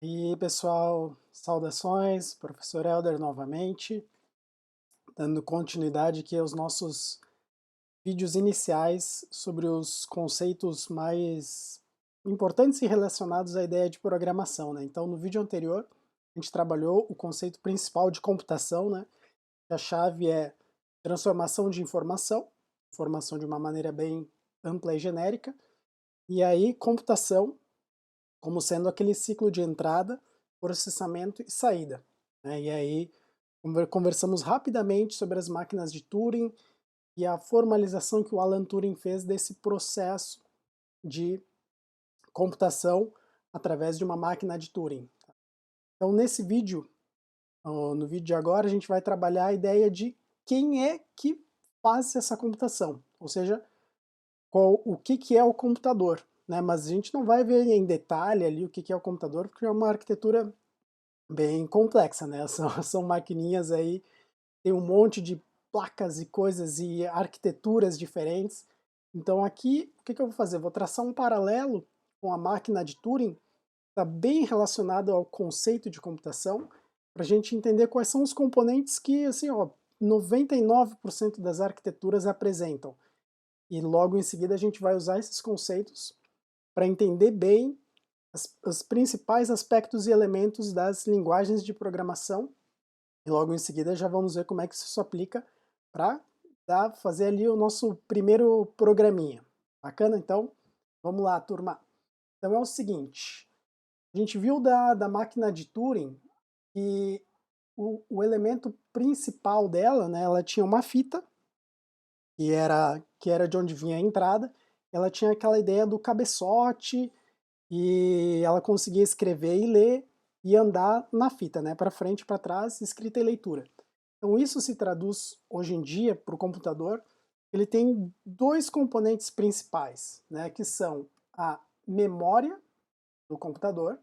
E pessoal, saudações, professor Helder novamente, dando continuidade aqui aos nossos vídeos iniciais sobre os conceitos mais importantes e relacionados à ideia de programação, né? Então, no vídeo anterior, a gente trabalhou o conceito principal de computação, né? A chave é transformação de informação, informação de uma maneira bem ampla e genérica, e aí computação como sendo aquele ciclo de entrada, processamento e saída, né? E aí conversamos rapidamente sobre as máquinas de Turing e a formalização que o Alan Turing fez desse processo de computação através de uma máquina de Turing. Então nesse vídeo, no vídeo de agora, a gente vai trabalhar a ideia de quem é que faz essa computação, ou seja, o que é o computador, né? Mas a gente não vai ver em detalhe ali o que é o computador, porque é uma arquitetura bem complexa, né? São maquininhas aí, tem um monte de placas e coisas e arquiteturas diferentes. Então aqui, o que eu vou fazer? Vou traçar um paralelo com a máquina de Turing, está bem relacionado ao conceito de computação, para a gente entender quais são os componentes que, assim, ó, 99% das arquiteturas apresentam. E logo em seguida a gente vai usar esses conceitos para entender bem os principais aspectos e elementos das linguagens de programação, e logo em seguida já vamos ver como é que isso se aplica para fazer ali o nosso primeiro programinha. Bacana? Então, vamos lá, turma. Então é o seguinte, a gente viu da máquina de Turing que o elemento principal dela, né, ela tinha uma fita, que era de onde vinha a entrada, ela tinha aquela ideia do cabeçote, e ela conseguia escrever e ler e andar na fita, né, para frente e para trás, escrita e leitura. Então isso se traduz hoje em dia para o computador, ele tem dois componentes principais, né, que são a memória do computador,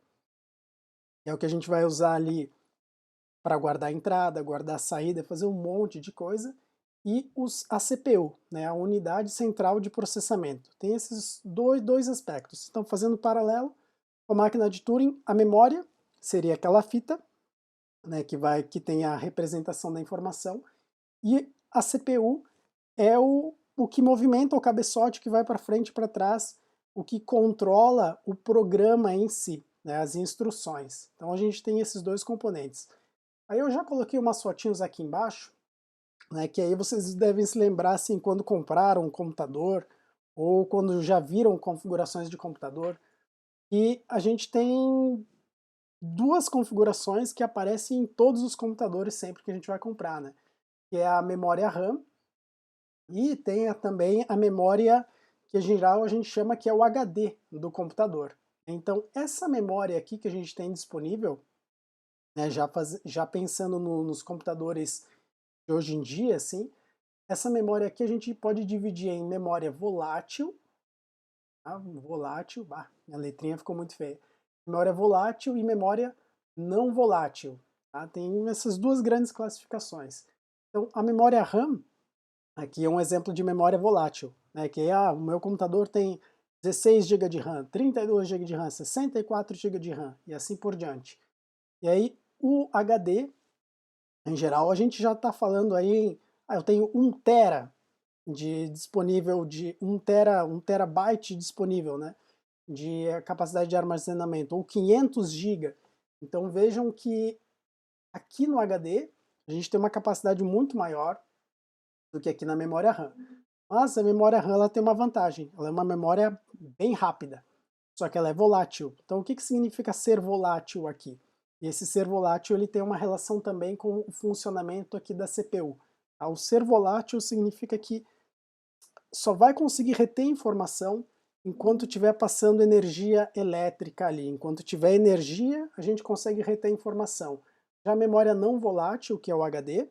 que é o que a gente vai usar ali para guardar a entrada, guardar a saída, fazer um monte de coisa, e a CPU, né, a unidade central de processamento. Tem esses dois aspectos. Estão fazendo paralelo com a máquina de Turing, a memória seria aquela fita, né, que tem a representação da informação, e a CPU é o que movimenta o cabeçote, que vai para frente e para trás, o que controla o programa em si, né, as instruções. Então a gente tem esses dois componentes. Aí eu já coloquei umas fotinhos aqui embaixo, né, que aí vocês devem se lembrar assim, quando compraram um computador, ou quando já viram configurações de computador, e a gente tem duas configurações que aparecem em todos os computadores sempre que a gente vai comprar, né? Que é a memória RAM e tem também a memória que em geral a gente chama que é o HD do computador. Então essa memória aqui que a gente tem disponível, né, já pensando nos computadores de hoje em dia, assim, essa memória aqui a gente pode dividir em memória volátil, tá? Volátil, bah, minha letrinha ficou muito feia. Memória volátil e memória não volátil. Tá? Tem essas duas grandes classificações. Então, a memória RAM, aqui é um exemplo de memória volátil, né? Que é, o meu computador tem 16 GB de RAM, 32 GB de RAM, 64 GB de RAM e assim por diante. E aí, o HD, em geral, a gente já está falando aí em, eu tenho 1 TB disponível, de 1 terabyte disponível, né? De capacidade de armazenamento, ou 500 GB. Então vejam que aqui no HD a gente tem uma capacidade muito maior do que aqui na memória RAM. Mas a memória RAM ela tem uma vantagem, ela é uma memória bem rápida, só que ela é volátil. Então o que significa ser volátil aqui? E esse ser volátil ele tem uma relação também com o funcionamento aqui da CPU. Tá? O ser volátil significa que só vai conseguir reter informação enquanto estiver passando energia elétrica ali. Enquanto tiver energia, a gente consegue reter informação. Já a memória não volátil, que é o HD,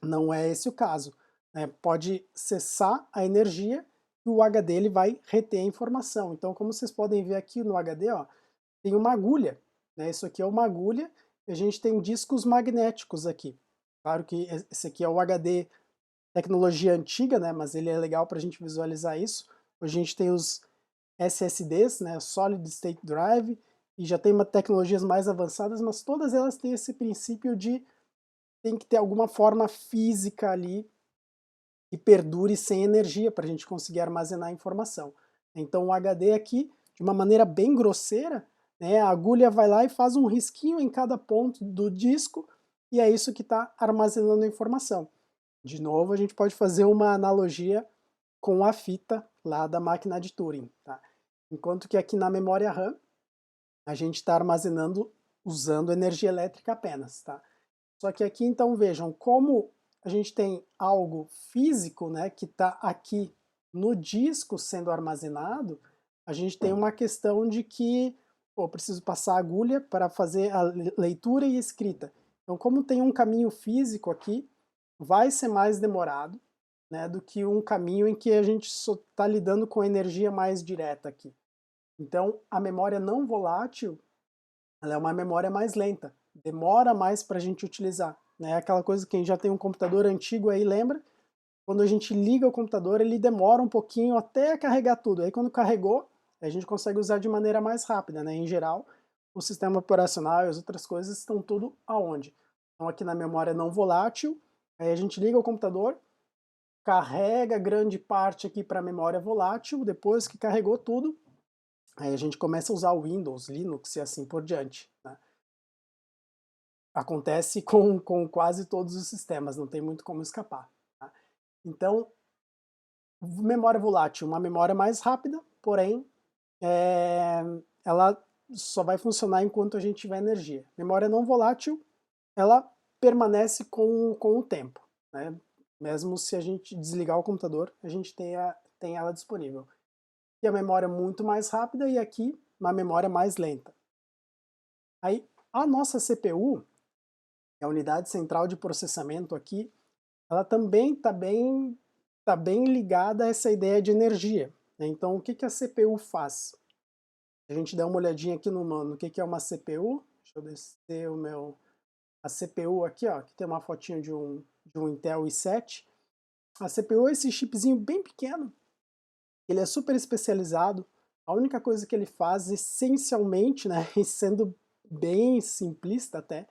não é esse o caso. Né? Pode cessar a energia e o HD ele vai reter a informação. Então, como vocês podem ver aqui no HD, ó, tem uma agulha. Né? Isso aqui é uma agulha e a gente tem discos magnéticos aqui. Claro que esse aqui é o HD tecnologia antiga, né, mas ele é legal para a gente visualizar isso. Hoje a gente tem os SSDs, né, Solid State Drive, e já tem tecnologias mais avançadas, mas todas elas têm esse princípio de tem que ter alguma forma física ali que perdure sem energia para a gente conseguir armazenar a informação. Então o HD aqui, de uma maneira bem grosseira, né, a agulha vai lá e faz um risquinho em cada ponto do disco e é isso que está armazenando a informação. De novo, a gente pode fazer uma analogia com a fita lá da máquina de Turing. Tá? Enquanto que aqui na memória RAM, a gente está armazenando usando energia elétrica apenas. Tá? Só que aqui, então, vejam, como a gente tem algo físico, né, que está aqui no disco sendo armazenado, a gente tem uma questão de que, pô, preciso passar a agulha para fazer a leitura e escrita. Então, como tem um caminho físico aqui, vai ser mais demorado, né, do que um caminho em que a gente só está lidando com energia mais direta aqui. Então, a memória não volátil, ela é uma memória mais lenta, demora mais para a gente utilizar. Né? Aquela coisa que quem já tem um computador antigo aí lembra, quando a gente liga o computador ele demora um pouquinho até carregar tudo. Aí quando carregou, a gente consegue usar de maneira mais rápida. Né? Em geral, o sistema operacional e as outras coisas estão tudo aonde? Então aqui na memória não volátil, aí a gente liga o computador, carrega grande parte aqui para a memória volátil, depois que carregou tudo, aí a gente começa a usar o Windows, Linux e assim por diante. Né? Acontece com quase todos os sistemas, não tem muito como escapar. Tá? Então, memória volátil, uma memória mais rápida, porém, ela só vai funcionar enquanto a gente tiver energia. Memória não volátil, ela permanece com o tempo. Né? Mesmo se a gente desligar o computador, a gente tem ela disponível. E a memória muito mais rápida e aqui uma memória mais lenta. Aí, a nossa CPU, a unidade central de processamento aqui, ela também tá bem ligada a essa ideia de energia. Né? Então, o que, que a CPU faz? A gente dá uma olhadinha aqui no que é uma CPU. Deixa eu descer a CPU aqui, ó, que tem uma fotinho de um Intel i7. A CPU é esse chipzinho bem pequeno, ele é super especializado. A única coisa que ele faz, essencialmente, né, e sendo bem simplista até,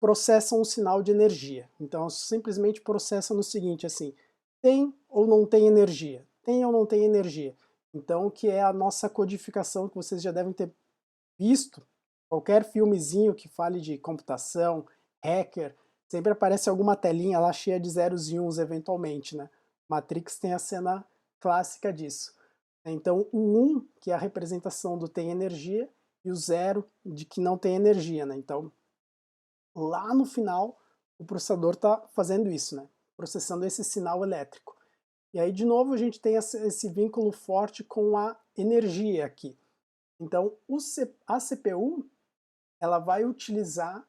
processa um sinal de energia. Então, simplesmente processa no seguinte, assim, tem ou não tem energia? Tem ou não tem energia? Então, que é a nossa codificação que vocês já devem ter visto. Qualquer filmezinho que fale de computação, hacker, sempre aparece alguma telinha lá cheia de zeros e uns eventualmente, né? Matrix tem a cena clássica disso. Então, o 1, que é a representação do tem energia, e o 0 de que não tem energia, né? Então, lá no final, o processador está fazendo isso, né? Processando esse sinal elétrico. E aí, de novo, a gente tem esse vínculo forte com a energia aqui. Então, a CPU, ela vai utilizar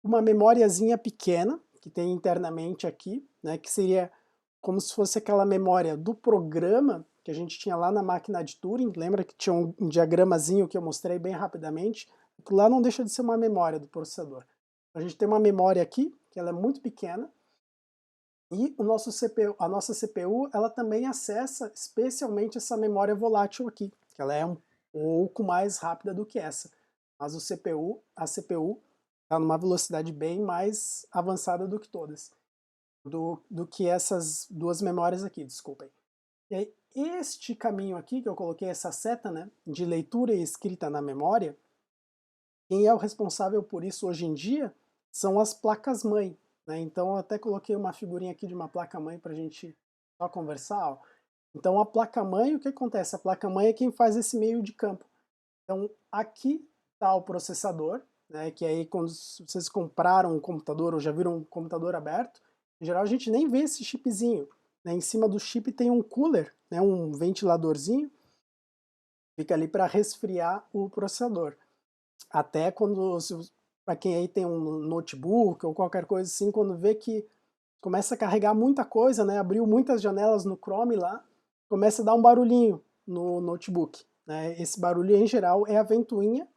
uma memóriazinha pequena, que tem internamente aqui, né, que seria como se fosse aquela memória do programa que a gente tinha lá na máquina de Turing. Lembra que tinha um diagramazinho que eu mostrei bem rapidamente? Aquilo lá não deixa de ser uma memória do processador. A gente tem uma memória aqui, que ela é muito pequena, e o nosso CPU, a nossa CPU, ela também acessa especialmente essa memória volátil aqui, que ela é um pouco mais rápida do que essa. Mas a CPU está numa velocidade bem mais avançada do que todas, do que essas duas memórias aqui, desculpem. E aí, este caminho aqui, que eu coloquei essa seta, né, de leitura e escrita na memória, quem é o responsável por isso hoje em dia são as placas-mãe. Né? Então eu até coloquei uma figurinha aqui de uma placa-mãe para a gente só conversar. Ó. Então a placa-mãe, o que acontece? A placa-mãe é quem faz esse meio de campo. Então aqui está o processador, né, que aí quando vocês compraram um computador ou já viram um computador aberto, em geral a gente nem vê esse chipzinho. Né? Em cima do chip tem um cooler, né, um ventiladorzinho, fica ali para resfriar o processador. Até quando, para quem aí tem um notebook ou qualquer coisa assim, quando vê que começa a carregar muita coisa, né, abriu muitas janelas no Chrome lá, começa a dar um barulhinho no notebook. Né? Esse barulho em geral é a ventoinha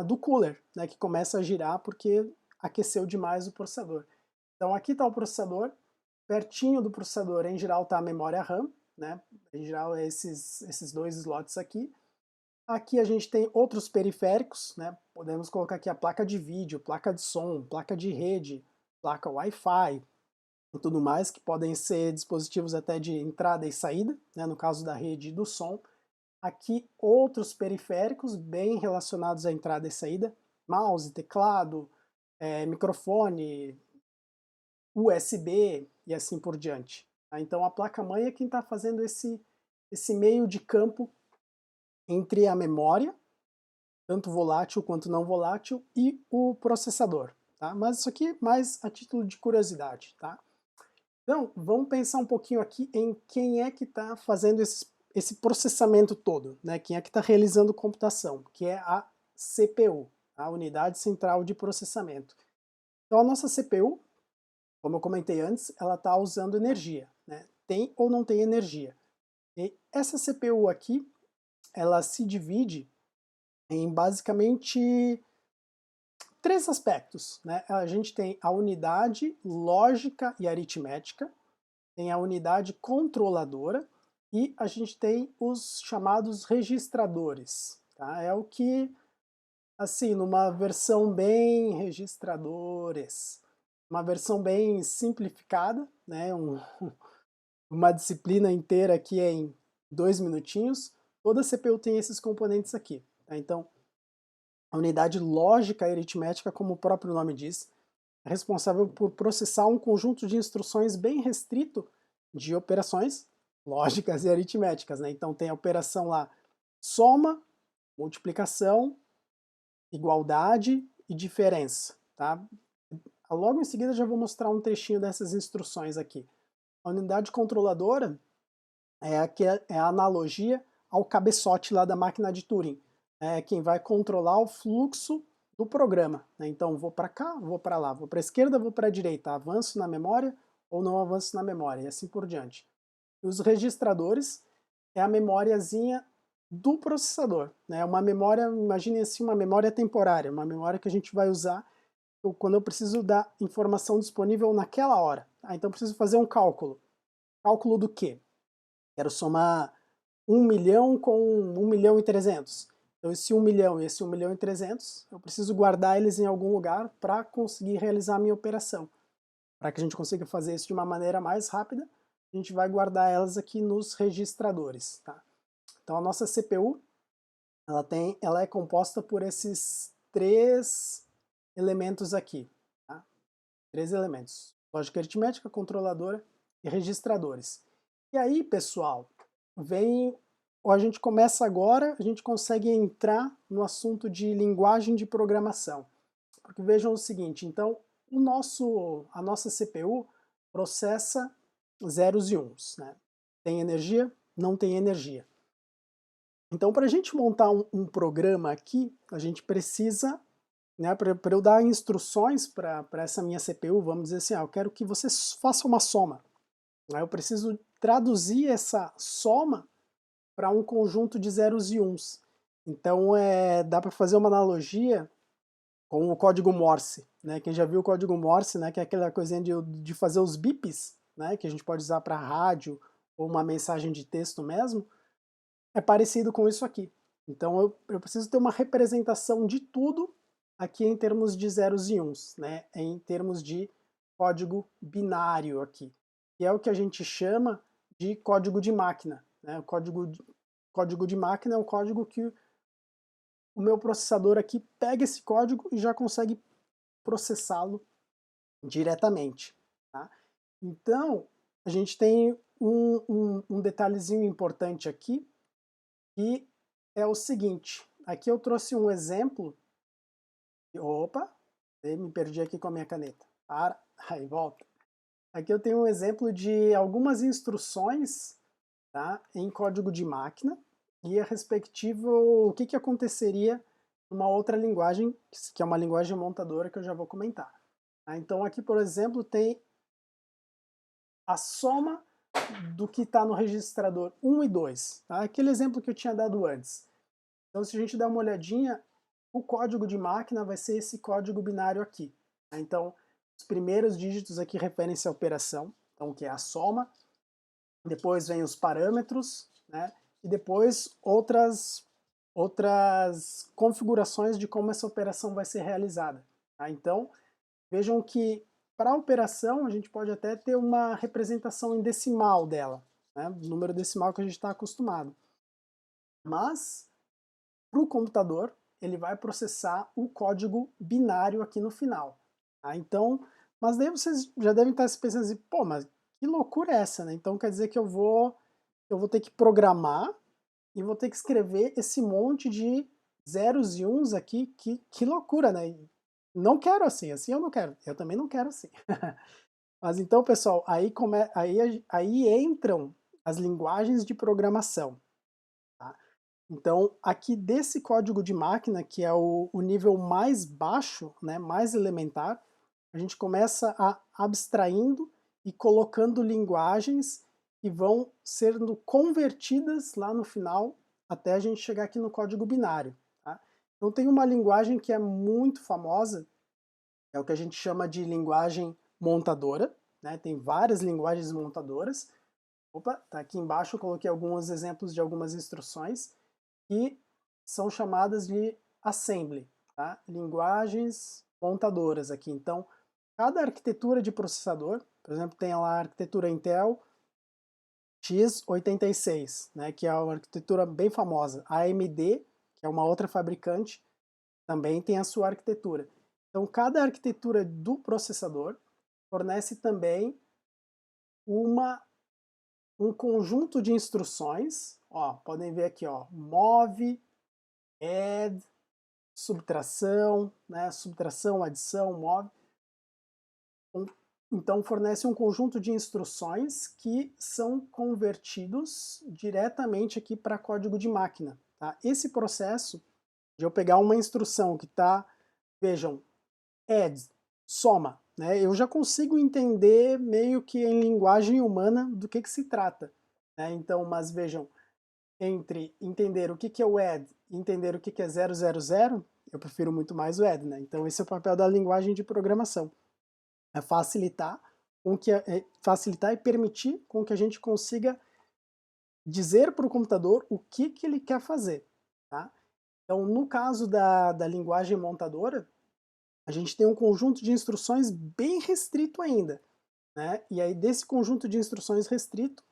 do cooler, né, que começa a girar porque aqueceu demais o processador. Então aqui está o processador, pertinho do processador em geral está a memória RAM, né, em geral é esses dois slots aqui, Aqui a gente tem outros periféricos, né? Podemos colocar aqui a placa de vídeo, placa de som, placa de rede, placa Wi-Fi e tudo mais, que podem ser dispositivos até de entrada e saída, né? No caso da rede e do som. Aqui outros periféricos bem relacionados à entrada e saída, mouse, teclado, microfone, USB e assim por diante. Tá? Então a placa-mãe é quem está fazendo esse meio de campo entre a memória, tanto volátil quanto não volátil, e o processador. Tá? Mas isso aqui mais a título de curiosidade. Tá? Então, vamos pensar um pouquinho aqui em quem é que está fazendo esse processamento todo, né? Quem é que está realizando computação, que é a CPU, a Unidade Central de Processamento. Então, a nossa CPU, como eu comentei antes, ela está usando energia, né? Tem ou não tem energia. E essa CPU aqui, ela se divide em basicamente três aspectos, né? A gente tem a unidade lógica e aritmética, tem a unidade controladora e a gente tem os chamados registradores. Tá? É o que, assim, numa versão bem registradores, uma versão bem simplificada, né? Uma disciplina inteira aqui em 2 minutinhos, toda CPU tem esses componentes aqui. Tá? Então, a unidade lógica e aritmética, como o próprio nome diz, é responsável por processar um conjunto de instruções bem restrito de operações lógicas e aritméticas. Né? Então tem a operação lá soma, multiplicação, igualdade e diferença. Tá? Logo em seguida já vou mostrar um trechinho dessas instruções aqui. A unidade controladora é a analogia ao cabeçote lá da máquina de Turing. É quem vai controlar o fluxo do programa. Né? Então vou para cá, vou para lá, vou para a esquerda, vou para a direita, avanço na memória ou não avanço na memória e assim por diante. E os registradores é a memóriazinha do processador. Né? Uma memória, imagine assim, uma memória temporária, uma memória que a gente vai usar quando eu preciso da informação disponível naquela hora. Então preciso fazer um cálculo. Cálculo do quê? Quero somar 1 milhão com 1 milhão e 300. Então esse 1 milhão e esse 1 milhão e 300, eu preciso guardar eles em algum lugar para conseguir realizar a minha operação. Para que a gente consiga fazer isso de uma maneira mais rápida, a gente vai guardar elas aqui nos registradores. Tá? Então a nossa CPU, ela é composta por esses três elementos aqui. Tá? Três elementos. Lógica aritmética, controladora e registradores. E aí, pessoal, a gente começa agora, a gente consegue entrar no assunto de linguagem de programação. Porque vejam o seguinte, então, a nossa CPU processa zeros e uns. Né? Tem energia? Não tem energia. Então, para a gente montar um programa aqui, a gente precisa, né, para eu dar instruções para essa minha CPU, vamos dizer assim, eu quero que você faça uma soma. Aí eu preciso traduzir essa soma para um conjunto de zeros e uns. Então dá para fazer uma analogia com o código Morse. Né? Quem já viu o código Morse, né, que é aquela coisinha de fazer os bips, né, que a gente pode usar para rádio ou uma mensagem de texto mesmo, é parecido com isso aqui. Então eu preciso ter uma representação de tudo aqui em termos de zeros e uns, né, em termos de código binário aqui, que é o que a gente chama de código de máquina. Né? Código de máquina é um código que o meu processador aqui pega esse código e já consegue processá-lo diretamente. Tá? Então, a gente tem um detalhezinho importante aqui, que é o seguinte. Aqui eu trouxe um exemplo. Opa, me perdi aqui com a minha caneta. Para, aí volta. Aqui eu tenho um exemplo de algumas instruções, tá, em código de máquina e a respectivo o que aconteceria numa outra linguagem, que é uma linguagem montadora que eu já vou comentar. Tá? Então aqui, por exemplo, tem a soma do que está no registrador 1 e 2. Tá? Aquele exemplo que eu tinha dado antes. Então se a gente der uma olhadinha, o código de máquina vai ser esse código binário aqui. Tá? Então os primeiros dígitos aqui referem-se à operação, então que é a soma. Depois vem os parâmetros, né? E depois outras outras configurações de como essa operação vai ser realizada. Tá? Então, vejam que para a operação a gente pode até ter uma representação em decimal dela, né? Número decimal que a gente está acostumado. Mas, para o computador, ele vai processar o código binário aqui no final. Tá? Então, mas daí vocês já devem estar se pensando assim, pô, mas que loucura é essa, né? Então quer dizer que eu vou ter que programar e vou ter que escrever esse monte de zeros e uns aqui, que loucura, né? Não quero assim eu não quero, eu também não quero assim. Mas então, pessoal, aí entram as linguagens de programação. Tá? Então, aqui desse código de máquina, que é o nível mais baixo, né, mais elementar, a gente começa a abstraindo e colocando linguagens que vão sendo convertidas lá no final até a gente chegar aqui no código binário. Tá? Então tem uma linguagem que é muito famosa, é o que a gente chama de linguagem montadora, né? Tem várias linguagens montadoras. Opa, tá aqui embaixo eu coloquei alguns exemplos de algumas instruções que são chamadas de assembly, tá? Linguagens montadoras aqui. Então, cada arquitetura de processador, por exemplo, tem lá a arquitetura Intel x86, né, que é uma arquitetura bem famosa. A AMD, que é uma outra fabricante, também tem a sua arquitetura. Então, cada arquitetura do processador fornece também um conjunto de instruções. Ó, podem ver aqui, ó, move, add, subtração, né, subtração, adição, move. Então fornece um conjunto de instruções que são convertidos diretamente aqui para código de máquina. Tá? Esse processo de eu pegar uma instrução que está, vejam, add, soma, né? Eu já consigo entender meio que em linguagem humana do que se trata. Né? Então, mas vejam, entre entender o que é o add e entender o que é 000, eu prefiro muito mais o add. Né? Então esse é o papel da linguagem de programação. É facilitar, facilitar e permitir com que a gente consiga dizer para o computador o que ele quer fazer. Tá? Então, no caso da linguagem montadora, a gente tem um conjunto de instruções bem restrito ainda. Né? E aí, desse conjunto de instruções restrito,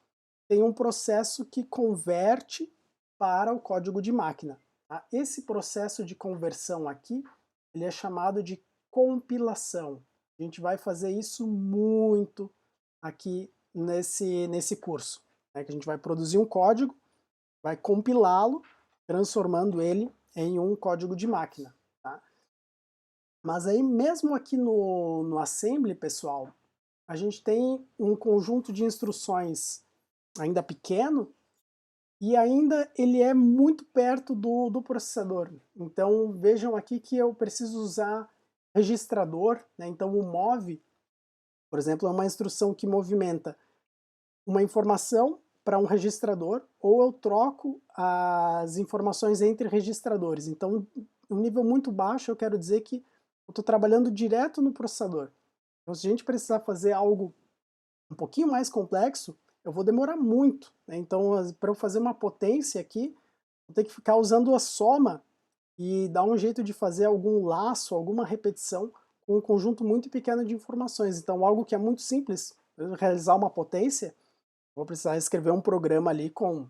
tem um processo que converte para o código de máquina. Tá? Esse processo de conversão aqui, ele é chamado de compilação. A gente vai fazer isso muito aqui nesse curso. Né? Que a gente vai produzir um código, vai compilá-lo, transformando ele em um código de máquina. Tá? Mas aí mesmo aqui no Assembly, pessoal, a gente tem um conjunto de instruções ainda pequeno e ainda ele é muito perto do processador. Então vejam aqui que eu preciso usar registrador, né? Então o move, por exemplo, é uma instrução que movimenta uma informação para um registrador, ou eu troco as informações entre registradores. Então, um nível muito baixo, eu quero dizer que eu estou trabalhando direto no processador. Então, se a gente precisar fazer algo um pouquinho mais complexo, eu vou demorar muito. Né? Então, para eu fazer uma potência aqui, vou ter que ficar usando a soma e dar um jeito de fazer algum laço, alguma repetição com um conjunto muito pequeno de informações. Então, algo que é muito simples, realizar uma potência, vou precisar escrever um programa ali com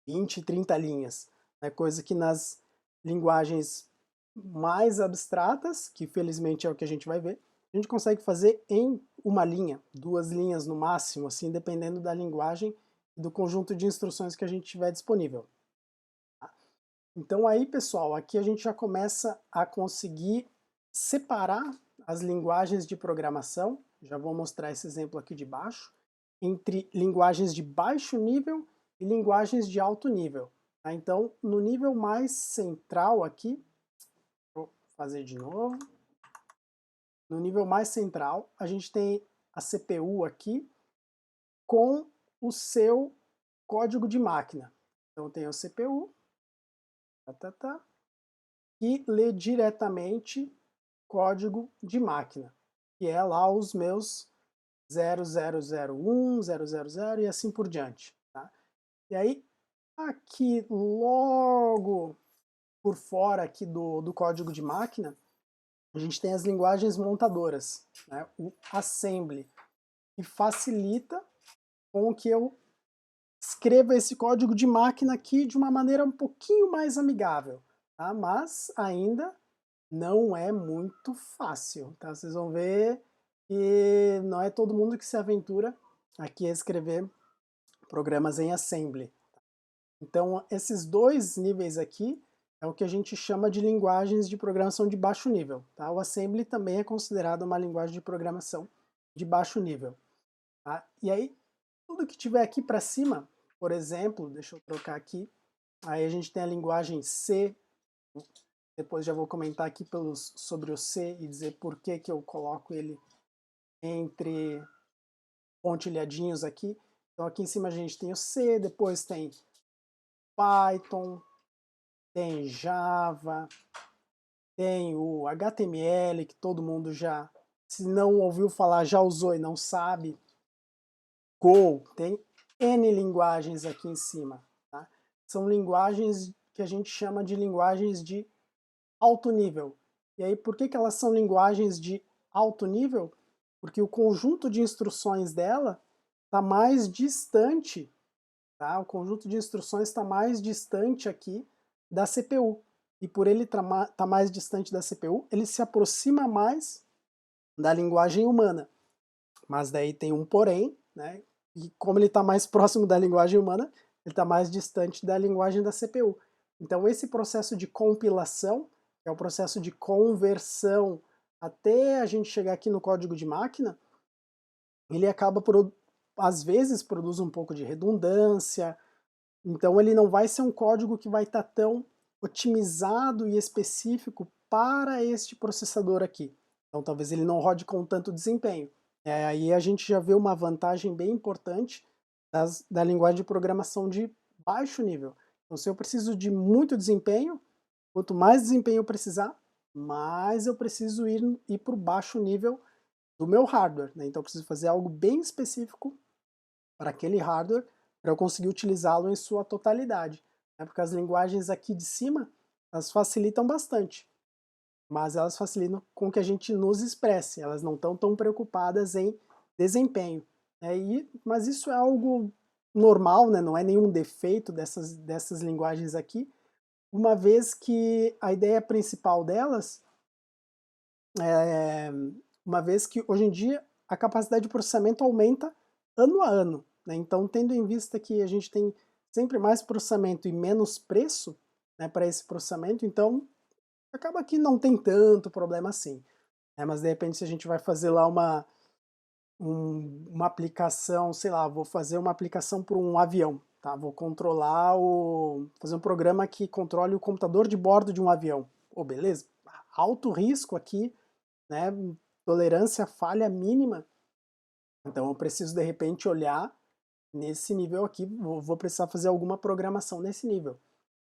20, 30 linhas. Né? Coisa que nas linguagens mais abstratas, que felizmente é o que a gente vai ver, a gente consegue fazer em uma linha, 2 linhas no máximo, assim, dependendo da linguagem e do conjunto de instruções que a gente tiver disponível. Tá? Então aí, pessoal, aqui a gente já começa a conseguir separar as linguagens de programação, já vou mostrar esse exemplo aqui de baixo, entre linguagens de baixo nível e linguagens de alto nível. Tá? Então, no nível mais central aqui, vou fazer de novo, no nível mais central, a gente tem a CPU aqui com o seu código de máquina. Então, tem a CPU, e lê diretamente código de máquina, que é lá os meus 0001, 000 e assim por diante. Tá? E aí, aqui logo por fora aqui do código de máquina, a gente tem as linguagens montadoras, né? O assembly, que facilita com que eu escreva esse código de máquina aqui de uma maneira um pouquinho mais amigável, tá? Mas ainda não é muito fácil, tá? Vocês vão ver que não é todo mundo que se aventura aqui a escrever programas em assembly. Então, esses dois níveis aqui é o que a gente chama de linguagens de programação de baixo nível, tá? O assembly também é considerado uma linguagem de programação de baixo nível, tá? E aí, tudo que tiver aqui para cima, por exemplo, deixa eu trocar aqui, aí a gente tem a linguagem C, depois já vou comentar aqui sobre o C e dizer por que que eu coloco ele entre pontilhadinhos aqui. Então aqui em cima a gente tem o C, depois tem Python, tem Java, tem o HTML, que todo mundo já, se não ouviu falar, já usou e não sabe. Go, tem N linguagens aqui em cima. Tá? São linguagens que a gente chama de linguagens de alto nível. E aí, por que que elas são linguagens de alto nível? Porque o conjunto de instruções dela está mais distante, tá? O conjunto de instruções está mais distante aqui da CPU. E por ele estar mais distante da CPU, ele se aproxima mais da linguagem humana. Mas daí tem um porém, né? E como ele está mais próximo da linguagem humana, ele está mais distante da linguagem da CPU. Então esse processo de compilação, que é o processo de conversão até a gente chegar aqui no código de máquina, ele acaba por, às vezes, produz um pouco de redundância, então ele não vai ser um código que vai estar tão otimizado e específico para este processador aqui. Então talvez ele não rode com tanto desempenho. Aí a gente já vê uma vantagem bem importante da linguagem de programação de baixo nível. Então se eu preciso de muito desempenho, quanto mais desempenho eu precisar, mais eu preciso ir para o baixo nível do meu hardware. Né? Então eu preciso fazer algo bem específico para aquele hardware para eu conseguir utilizá-lo em sua totalidade. Né? Porque as linguagens aqui de cima, elas facilitam bastante, mas elas facilitam com que a gente nos expresse, elas não estão tão preocupadas em desempenho. Né? Mas isso é algo normal, né? Não é nenhum defeito dessas linguagens aqui, uma vez que a ideia principal delas é uma vez que hoje em dia a capacidade de processamento aumenta ano a ano. Né? Então, tendo em vista que a gente tem sempre mais processamento e menos preço, né, para esse processamento, então acaba que não tem tanto problema assim. Né? Mas de repente se a gente vai fazer lá uma aplicação, sei lá, vou fazer uma aplicação para um avião, tá? Vou fazer um programa que controle o computador de bordo de um avião. Pô, beleza? Alto risco aqui, né? Tolerância à falha mínima. Então eu preciso de repente olhar nesse nível aqui, vou precisar fazer alguma programação nesse nível.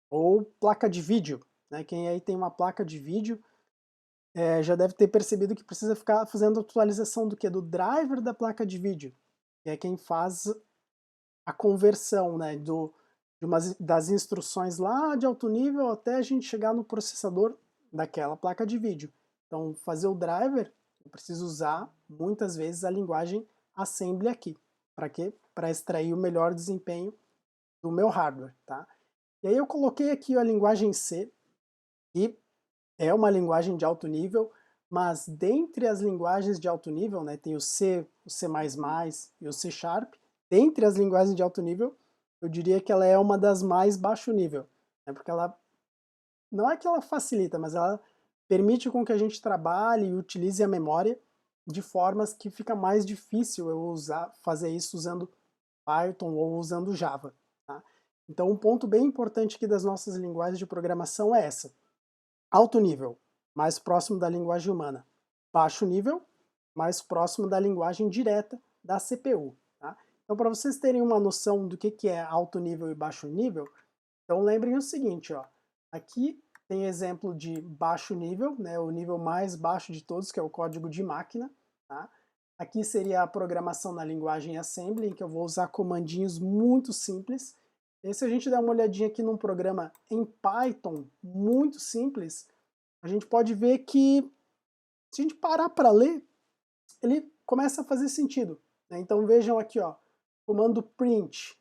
Ou placa de vídeo, né? Quem aí tem uma placa de vídeo já deve ter percebido que precisa ficar fazendo atualização do que? Do driver da placa de vídeo, que é quem faz a conversão, né? Das instruções lá de alto nível até a gente chegar no processador daquela placa de vídeo. Então fazer o driver, eu preciso usar muitas vezes a linguagem assembly aqui. Para quê? Para extrair o melhor desempenho do meu hardware, tá? E aí eu coloquei aqui a linguagem C, que é uma linguagem de alto nível, mas dentre as linguagens de alto nível, né, tem o C, o C++ e o C Sharp, dentre as linguagens de alto nível, eu diria que ela é uma das mais baixo nível, né, porque ela, não é que ela facilita, mas ela permite com que a gente trabalhe e utilize a memória de formas que fica mais difícil eu fazer isso usando Python ou usando Java. Tá? Então um ponto bem importante aqui das nossas linguagens de programação é essa. Alto nível, mais próximo da linguagem humana. Baixo nível, mais próximo da linguagem direta da CPU. Tá? Então para vocês terem uma noção do que é alto nível e baixo nível, então lembrem o seguinte, ó, aqui tem exemplo de baixo nível, né, o nível mais baixo de todos, que é o código de máquina. Tá? Aqui seria a programação na linguagem assembly, em que eu vou usar comandinhos muito simples. E se a gente der uma olhadinha aqui num programa em Python, muito simples, a gente pode ver que, se a gente parar para ler, ele começa a fazer sentido, né? Então vejam aqui, ó, comando print,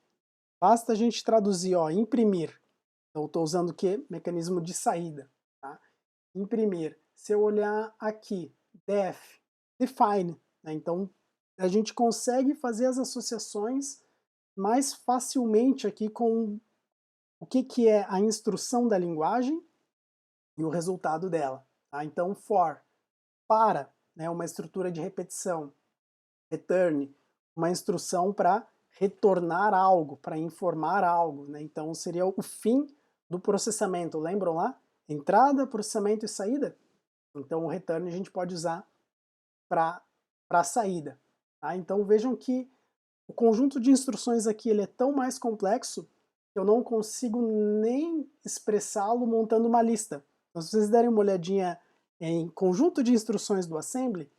basta a gente traduzir, ó, imprimir. Então estou usando o quê? Mecanismo de saída, tá? Imprimir. Se eu olhar aqui, def, define, né? Então a gente consegue fazer as associações mais facilmente aqui com o que é a instrução da linguagem e o resultado dela, tá? Então for, para, né, uma estrutura de repetição, return, uma instrução para retornar algo, para informar algo, né? Então seria o fim do processamento, lembram lá? Entrada, processamento e saída? Então o return a gente pode usar para a saída. Tá? Então vejam que o conjunto de instruções aqui ele é tão mais complexo que eu não consigo nem expressá-lo montando uma lista. Então se vocês derem uma olhadinha em conjunto de instruções do assembly,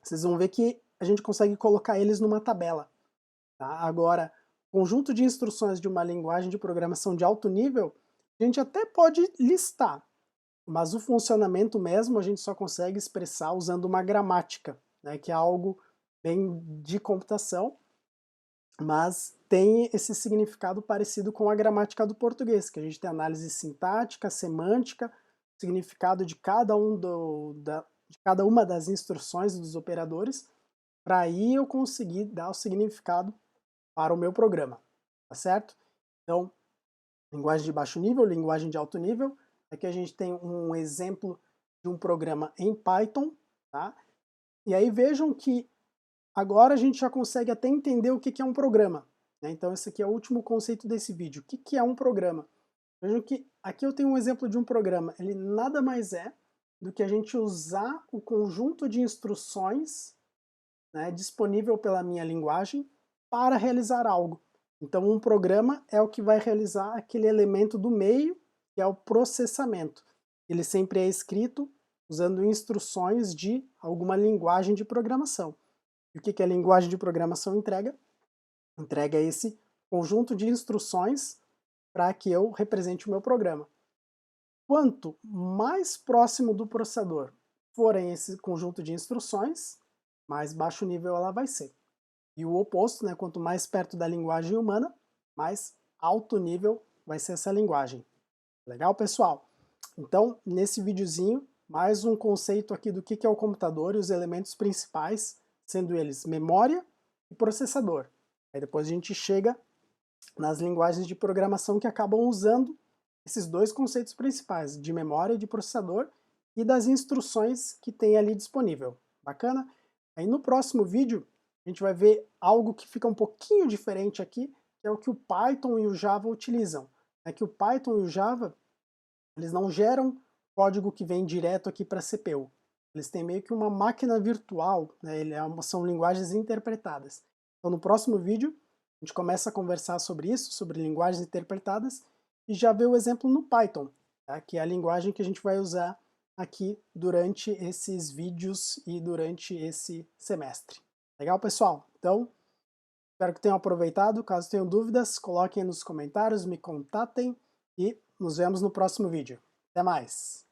vocês vão ver que a gente consegue colocar eles numa tabela. Tá? Agora, conjunto de instruções de uma linguagem de programação de alto nível, a gente até pode listar, mas o funcionamento mesmo a gente só consegue expressar usando uma gramática, né, que é algo bem de computação, mas tem esse significado parecido com a gramática do português, que a gente tem análise sintática, semântica, significado de cada de cada uma das instruções dos operadores, para aí eu conseguir dar o significado para o meu programa, tá certo? Então, linguagem de baixo nível, linguagem de alto nível. Aqui a gente tem um exemplo de um programa em Python, tá? E aí vejam que agora a gente já consegue até entender o que é um programa, né? Então esse aqui é o último conceito desse vídeo. O que é um programa? Vejam que aqui eu tenho um exemplo de um programa. Ele nada mais é do que a gente usar o conjunto de instruções, né, disponível pela minha linguagem para realizar algo. Então um programa é o que vai realizar aquele elemento do meio, que é o processamento. Ele sempre é escrito usando instruções de alguma linguagem de programação. E o que a linguagem de programação entrega? Entrega esse conjunto de instruções para que eu represente o meu programa. Quanto mais próximo do processador forem esse conjunto de instruções, mais baixo nível ela vai ser. E o oposto, né, quanto mais perto da linguagem humana, mais alto nível vai ser essa linguagem. Legal, pessoal? Então, nesse videozinho, mais um conceito aqui do que é o computador e os elementos principais, sendo eles memória e processador. Aí depois a gente chega nas linguagens de programação que acabam usando esses dois conceitos principais, de memória e de processador, e das instruções que tem ali disponível. Bacana? Aí no próximo vídeo, a gente vai ver algo que fica um pouquinho diferente aqui, que é o que o Python e o Java utilizam. É que o Python e o Java, eles não geram código que vem direto aqui para a CPU. Eles têm meio que uma máquina virtual, né? São linguagens interpretadas. Então no próximo vídeo, a gente começa a conversar sobre isso, sobre linguagens interpretadas, e já vê o exemplo no Python, tá? Que é a linguagem que a gente vai usar aqui durante esses vídeos e durante esse semestre. Legal, pessoal? Então, espero que tenham aproveitado. Caso tenham dúvidas, coloquem nos comentários, me contatem e nos vemos no próximo vídeo. Até mais!